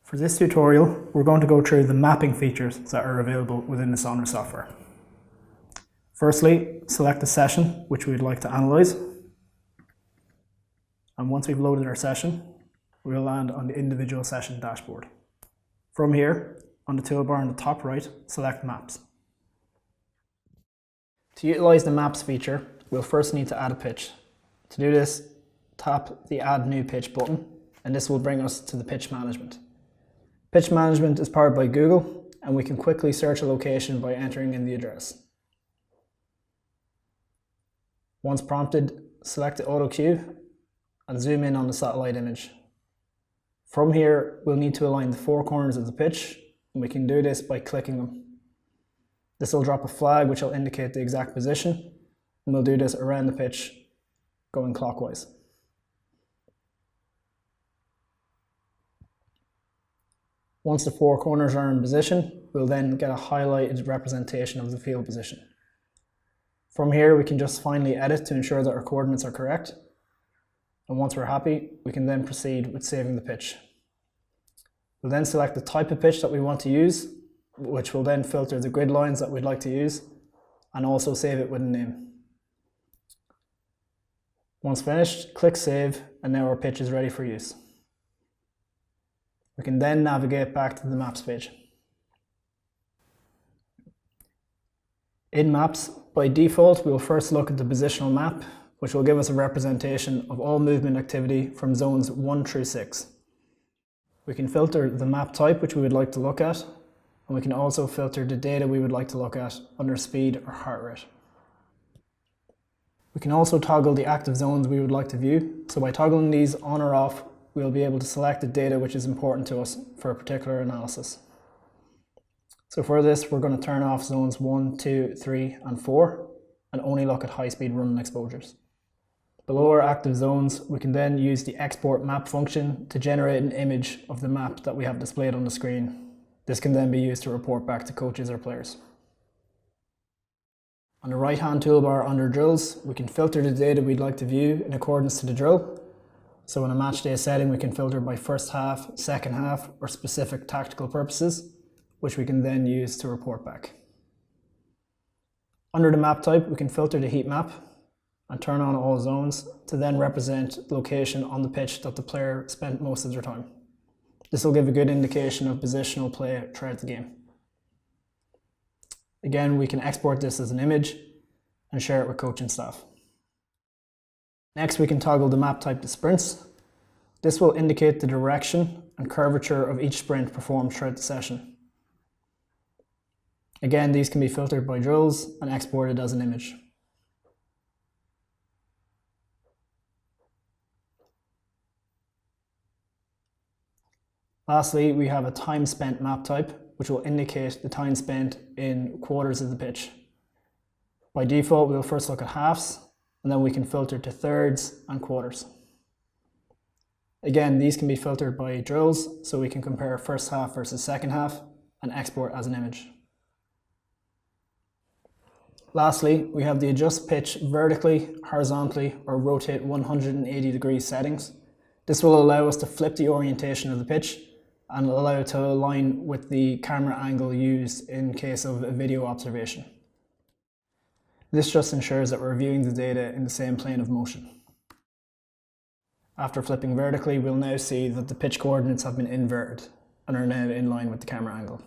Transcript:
For this tutorial, we're going to go through the mapping features that are available within the Sonra software. Firstly, select the session which we'd like to analyze. And once we've loaded our session, we'll land on the individual session dashboard. From here, on the toolbar on the top right, select Maps. To utilize the Maps feature, we'll first need to add a pitch. To do this, tap the Add New Pitch button, and this will bring us to the pitch management. Pitch management is powered by Google, and we can quickly search a location by entering in the address. Once prompted, select the auto cue and zoom in on the satellite image. From here, we'll need to align the four corners of the pitch, and we can do this by clicking them. This will drop a flag which will indicate the exact position, and we'll do this around the pitch, going clockwise. Once the four corners are in position, we'll then get a highlighted representation of the field position. From here, we can just finally edit to ensure that our coordinates are correct. And once we're happy, we can then proceed with saving the pitch. We'll then select the type of pitch that we want to use, which will then filter the grid lines that we'd like to use, and also save it with a name. Once finished, click Save, and now our pitch is ready for use. We can then navigate back to the Maps page. In Maps, by default, we will first look at the positional map, which will give us a representation of all movement activity from zones 1 through 6. We can filter the map type which we would like to look at, and we can also filter the data we would like to look at under speed or heart rate. We can also toggle the active zones we would like to view, so by toggling these on or off, we'll be able to select the data which is important to us for a particular analysis. So for this, we're going to turn off zones 1, 2, 3 and 4 and only look at high-speed running exposures. Below our active zones, we can then use the export map function to generate an image of the map that we have displayed on the screen. This can then be used to report back to coaches or players. On the right-hand toolbar under drills, we can filter the data we'd like to view in accordance to the drill. So in a match day setting, we can filter by first half, second half, or specific tactical purposes, which we can then use to report back. Under the map type, we can filter the heat map and turn on all zones to then represent the location on the pitch that the player spent most of their time. This will give a good indication of positional play throughout the game. Again, we can export this as an image and share it with coaching staff. Next, we can toggle the map type to sprints. This will indicate the direction and curvature of each sprint performed throughout the session. Again, these can be filtered by drills and exported as an image. Lastly, we have a time spent map type, which will indicate the time spent in quarters of the pitch. By default, we'll first look at halves, and then we can filter to thirds and quarters. Again, these can be filtered by drills, so we can compare first half versus second half and export as an image. Lastly, we have the adjust pitch vertically, horizontally, or rotate 180 degrees settings. This will allow us to flip the orientation of the pitch and allow it to align with the camera angle used in case of a video observation. This just ensures that we're viewing the data in the same plane of motion. After flipping vertically, we'll now see that the pitch coordinates have been inverted and are now in line with the camera angle.